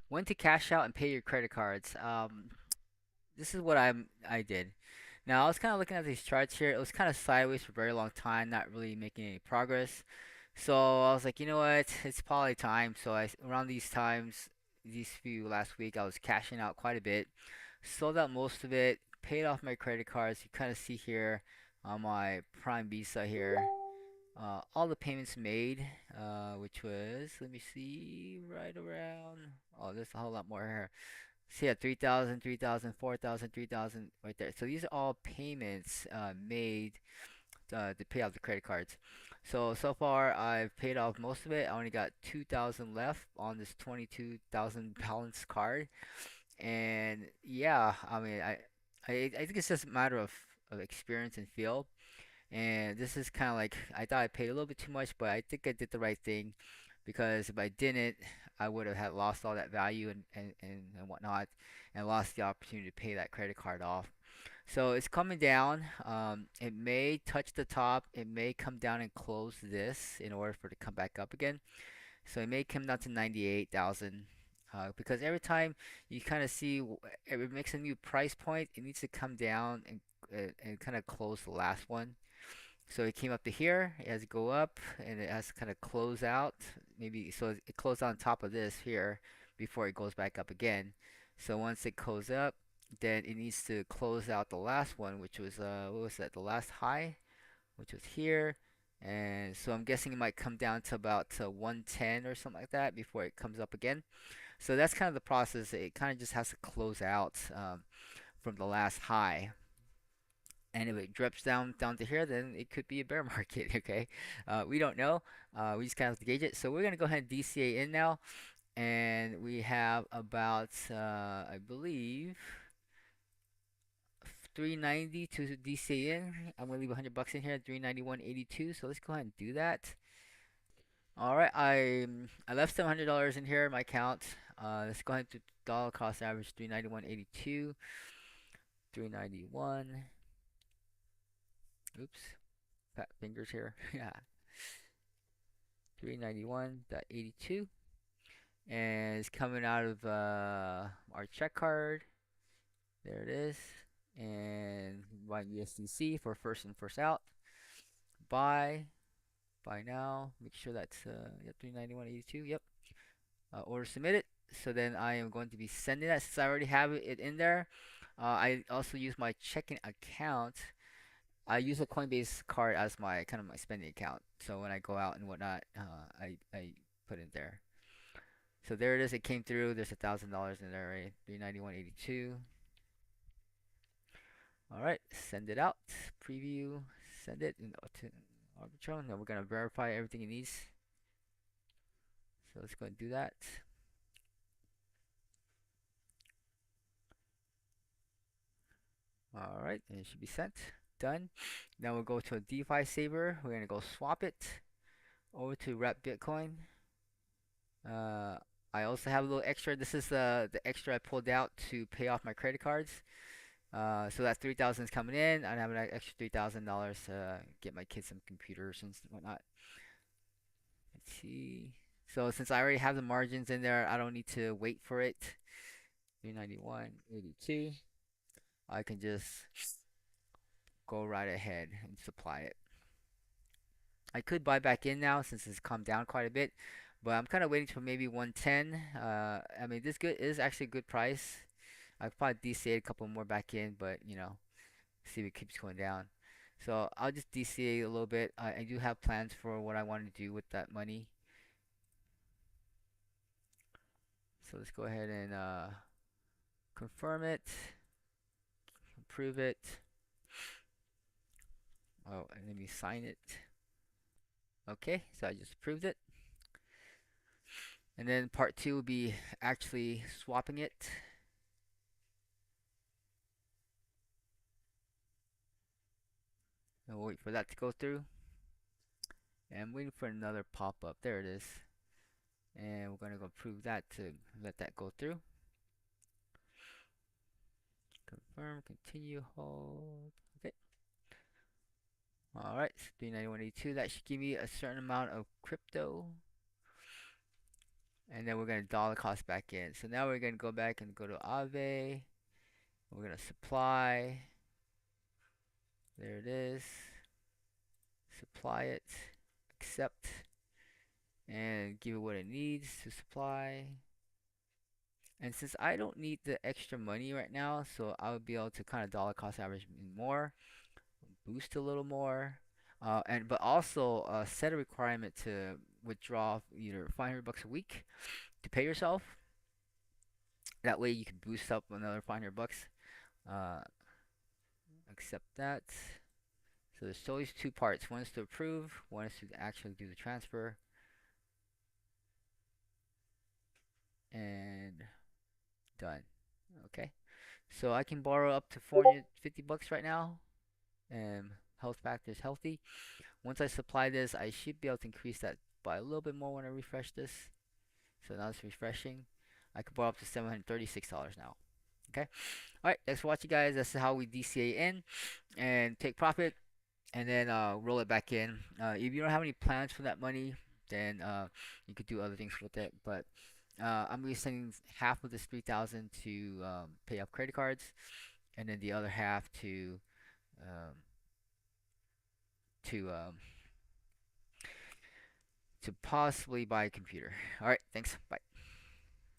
When to cash out and pay your credit cards. This is what I did. Now I was kind of looking at these charts here. It was kind of sideways for a very long time, not really making any progress. So I was like, you know what? It's probably time. So around these times, these few last week, I was cashing out quite a bit. Sold out most of it. Paid off my credit cards. You kind of see here on my Prime Visa here. All the payments made, which was, let me see, right around, oh, there's a whole lot more here. See, yeah, 3,000, 3,000, 4,000, 3,000, right there. So these are all payments made to pay off the credit cards. So far, I've paid off most of it. I only got 2,000 left on this 22,000 balance card. And yeah, I mean, I think it's just a matter of experience and feel. And this is kind of like I thought I paid a little bit too much, but I think I did the right thing because if I didn't, I would have had lost all that value and whatnot, and lost the opportunity to pay that credit card off. So it's coming down. It may touch the top. It may come down and close this in order for it to come back up again. So it may come down to 98,000. Because every time you kind of see it makes a new price point, it needs to come down and kind of close the last one. So it came up to here, it has to go up, and it has to kind of close out. Maybe so it closed on top of this here before it goes back up again. So once it goes up, then it needs to close out the last one, which was what was that? The last high, which was here. And so I'm guessing it might come down to about 110 or something like that before it comes up again. So that's kind of the process. It kind of just has to close out from the last high. And if it drips down to here, then it could be a bear market. Okay, we don't know. We just kind of have to gauge it. So we're gonna go ahead and DCA in now, and we have about I believe 390 to DCA in. I'm gonna leave $100 in here, 391.82. So let's go ahead and do that. All right, I left $700 in here in my account. Let's go ahead to dollar cost average 391.82, 391. Oops, fat fingers here. Yeah. 391.82, and it's coming out of our check card. There it is. And buy USDC for first in, first out. Buy, buy now. Make sure that's yep, 391.82. Yep. Order submitted. So then I am going to be sending that since I already have it in there. I also use my checking account. I use a Coinbase card as my kind of my spending account. So when I go out and whatnot, I put it there. So there it is. It came through. There's $1,000 in there, right? 391.82. All right, send it out. Preview. Send it to Arbitrum. Now we're gonna verify everything it needs. So let's go and do that. All right, and it should be sent. Done. Now we'll go to a DeFi saver. We're gonna go swap it over to Wrap Bitcoin. Uh, I also have a little extra. This is the extra I pulled out to pay off my credit cards. So that 3,000 is coming in. I have an extra $3,000 to get my kids some computers and whatnot. Let's see. So since I already have the margins in there, I don't need to wait for it. 391.82. I can just go right ahead and supply it. I could buy back in now since it's come down quite a bit, but I'm kind of waiting for maybe 110. I mean, this good is actually a good price. I've probably DCA a couple more back in, but see if it keeps going down. So I'll just DCA a little bit. I do have plans for what I want to do with that money. So let's go ahead and confirm it, approve it. Oh, and let me sign it. Okay, so I just approved it. And then part two will be actually swapping it. And we'll wait for that to go through. And I'm waiting for another pop-up. There it is. And we're going to go approve that to let that go through. Confirm, continue, hold. Okay. All right, 391.82. That should give me a certain amount of crypto. and then we're gonna dollar cost back in. So now we're gonna go back and go to Aave. We're gonna supply. There it is. Supply it. Accept. And give it what it needs to supply. And since I don't need the extra money right now, so I would be able to kind of dollar cost average more, boost a little more, and but also set a requirement to withdraw either 500 bucks a week to pay yourself. That way you can boost up another 500 bucks. Uh, accept that. So there's always two parts. One is to approve, one is to actually do the transfer. And done. Okay. So I can borrow up to 450 bucks right now. And health factor is healthy. Once I supply this, I should be able to increase that by a little bit more when I refresh this. So now it's refreshing. I can borrow up to $736 now. Okay. All right. Thanks for watching, guys. That's how we DCA in and take profit, and then roll it back in. If you don't have any plans for that money, then you could do other things with it. But I'm gonna be sending half of this 3,000 to pay off credit cards, and then the other half um, to um, to possibly buy a computer. All right, thanks. Bye.